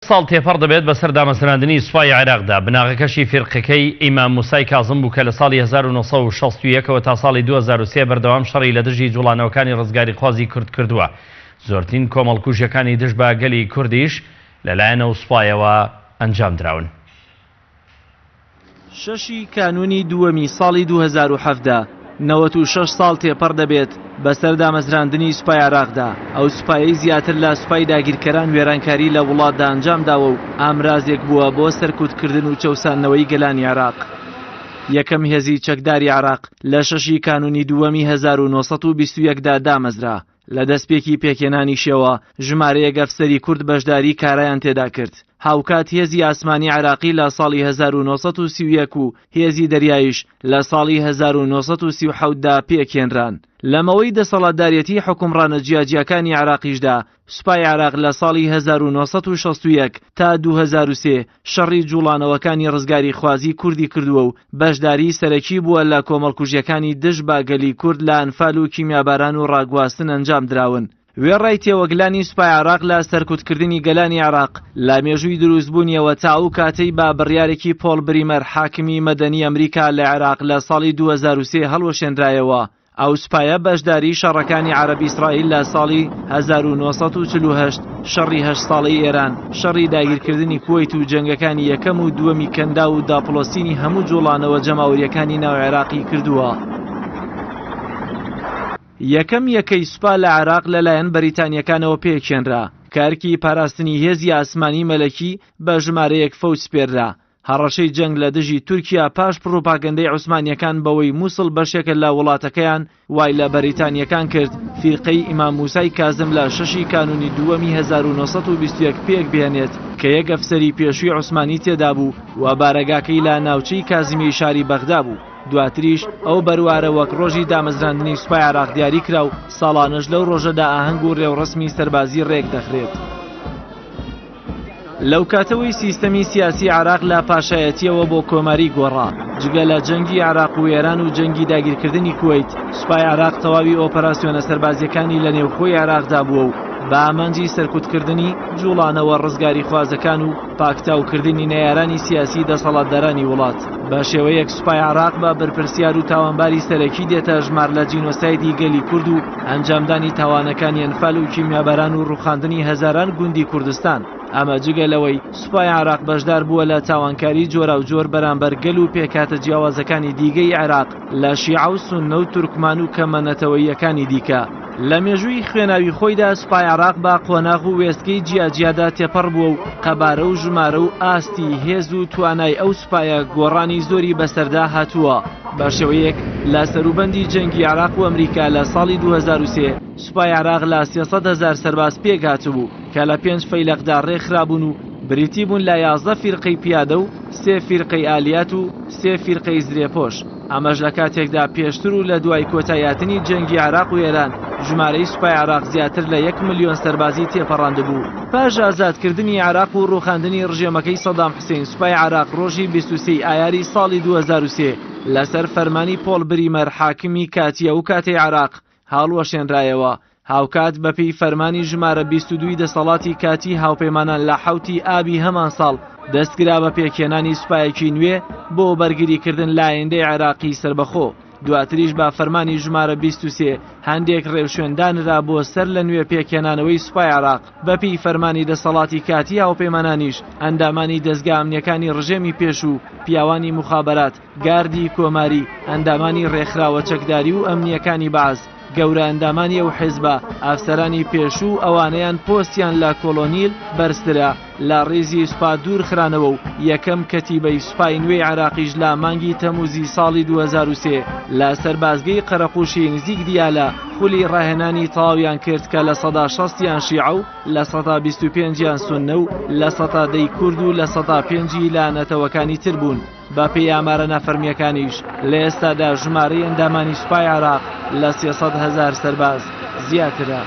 ساڵ تێپەڕ دەبێت بەسەر دامەزراندنی سوپای عێراقدا. بناغەکەشی فیرقەکەی ئیمام موسای کازم بوو کە لە ساڵی 1961ەوە تا ساڵی 2003 بەردەوام شەڕی لە دژی جوڵانەوەکانی ڕزگاری خوازی کورد کردووە. زۆرترین کۆمەڵکوژیەکانی دژ بە گەلی کوردیش لەلایەنەوە سوپایەوە ئەنجام دراون. 6 کانونی دووەمی ساڵی 2017 96 ساڵ تێپەڕ دەبێت بەسەر دامەزراندنی سوپای عێراقدا. ئەو سوپایی زیاتر لە سوپای داگیرکەران وێرانکاری لە وڵاتدا ئەنجام داوە و ئامرازێک بووە بۆ سەرکوتکردن و چەوسانەوەی گەلانی عێراق. یەکەم هێزی چەکداری عێراق لە 6 کانونی دووەمی 1921دا دامەزرا. لە دەستپێکی پێکێنانی شێوە ژمارەیەک ئەفسەری کورد بەشداری کارایان تێدا کرد. هاوکات هێزی ئاسمانی عێراقی لە ساڵی 1931 و هێزی دەریایش لە ساڵی 1937دا پێکێنران. لەمەوەی دەسەڵاتدارەتی حکومڕانە جیاجیەکانی عێراقیشدا سوپای عێراق لە ساڵی 1961 تا 2003 شەڕی جوڵانەوەکانی ڕزگاری خوازی کوردی کردووە و بەشداری سەرەکی بووە لە کۆمەڵکوژیەکانی دژ بە گەلی کورد لە ئەنفال و کیمیاباران و ڕاگواستن ئەنجام دراون. وێڕای تێوەگلانی سوپای عێراق لە سەرکوتکردنی گەلانی عێراق لە مێژووی دروستبوونیەوە تا ئەو کاتەی با بڕیارێکی پۆڵ بریمەر حاکمی مەدەنی ئەمریکا لە عێراق لە ساڵی 2003 هەڵوەشێنرایەوە. ئەو سوپایە بەشداری شەڕەکانی عەرەب ئیسرائیل لە ساڵی 1948 شەڕی 8 ساڵەی ئێران، شەڕی داگیرکردنی کوێیت و جەنگەکانی یەکەم و دووەمی کەندا و داپڵۆستینی هەموو جوڵانەوە جەماوریەکانی ناو عێراقی کردووە. یەکەم یەکەی سوپا لە عێراق لەلایەن بەریتانیەکانەوە پێکێنرا. کارکی پاراستنی هێزی ئاسمانی مەلەکی بە ژمارەیەک فەوج سپێررا. هەڕەشەی جەنگ لە دژی تورکیا پاش پڕۆپاگەندەی عوسمانیەکان بەوەی مووسڵ بەشێکە لە وڵاتەکەیان وای لە بەریتانیەکان کرد فیرقەی ئیمام موسای کازم لە 6 کانونی دووەمی 1921 پێک بێنێت کە یەک ئەفسەری پێشووی عوسمانی تێدا بوو و بارەگاکەی لە ناوچەی کازمی شاری بەغدا بوو. دواتریش ئەو بەروارە وەک ڕۆژی دامەزراندنی سوپای عێراق دیاری کرا و ساڵانەش لەو ڕۆژەدا ئاهەنگ و ڕێوڕسمی سەربازی ڕێک دەخرێت. لەو کاتەوەی سیستەمی سیاسی عێراق لە پاشایەتیەوە بۆ کۆماری گۆڕا. جگە لە جەنگی عێراق و ئێران و جەنگی داگیرکردنی کوێیت سوپای عێراق تەواوی ئۆپەراسیۆنە سەربازیەکانی لە نێوخۆی عێراقدا بووە و بە ئامانجی سەرکوتکردنی جوڵانەوە ڕزگاری خوازەکان و پاکتاوکردنی نەیارانی سیاسی دەسەڵاتدارانی وڵات. بە شێوەیەک سوپای عێراق بە بەرپرسیار و تاوانباری سەرەکی دێتە ژمار لە جینۆسایدی گەلی کورد و ئەنجامدانی تاوانەکانی ئەنفال و کیمیاباران و ڕوخاندنی هەزاران گوندی کوردستان. ئەمە جگە لەوەی سوپای عێراق بەشدار بووە لە تاوانکاری جۆرە و جۆر بەرامبەر گەل و پێکاتە جیاوازەکانی دیگەی عێراق لە شیعە و سوننە و تورکمان و کەمەنەتەوەییەکانی دیکە. لە مێژووی خوێناوی خۆیدا سوپای عێراق بە قۆناغ و وێستگەی جیاجیادا تێپەڕ بووە و قەبارە و ژمارە و ئاستی هێز و توانای ئەو سوپایە گۆڕانی زۆری بەسەردا هاتووە. بە شێوەیەک لە سەروبەندی جەنگی عێراق و ئەمریکا لە ساڵی 2003 سوپای عێراق لە 300,000 سەرباز پێک هاتبوو کە لە 5 فەیلەقدا ڕێکخرابوون و بریتی بوون لە 11 فیرقەی پیادە و 3 فیرقەی ئالیات و 3 فیرقەی زرێپۆش. ئەمەش لە کاتێکدا پێشتر و لە دوای کۆتاییاتنی جەنگی عێراق و ئێران ژمارەی سوپای عێراق زیاتر لە 1 ملیۆن سەربازی تێپەڕاندە بوو. پاش ئازادکردنی عێراق و ڕوخاندنی ڕژێمەکەی سەدام حوسێن سوپای عێراق ڕۆژی 23 ئایاری ساڵی 2003 لەسەر فەرمانی پۆڵ بریمەر حاکمی کاتیە و کاتەی عێراق هەڵوەشێنرایەوە. هاوکات بەپێی فەرمانی ژمارە 22 دەسەڵاتی کاتی هاوپەیمانان لە حوتی ئابی هەمان ساڵ دەستگرا بە پێکێنانی سوپایەکی نوێ بۆ بەرگریکردن لە ئایندەی عێراقی سربەخۆ. دواتریش با فەرمانی ژمارە 23 هەندێک ڕێوشێندانرا بۆ سەر لە نوێ پێکێنانەوەی سوپای عێراق. بەپێی فەرمانی دەسەڵاتی کاتی هاوپەیمانانیش ئەندامانی دەستگا ئەمنیەکانی ڕژێمی پێش و پیاوانی مخابەرات، گاردی کۆماری، ئەندامانی ڕێکخراوە چەکداری و ئەمنیەکانی بەعز، گەورە ئەندامانی ئەو حیزبە، ئافسەرانی پێشوو ئەوانەیان پۆستیان لە کۆلۆنیل بەرزترە لە ڕێزی سوپا دوور خرانەوە و یەکەم کەتیبەی سوپای نوێی عێراقیش لە مانگی تەموزی ساڵی 2003 لە سەربازگەی قەرەقوشی نزیک دیالە خولی ڕاهێنانی تەواویان کرد کە لە 160یان شیعە و لە 125یان سوننە و لە 100 کورد و لە 105 لانەتەوەکانی تر بوون. بە پێی ئامارە نافەرمیەکانیش لە ئێستادا ژمارەی ئەندامانی سوپای عێراق لە 300,000 سەرباز زیاترە.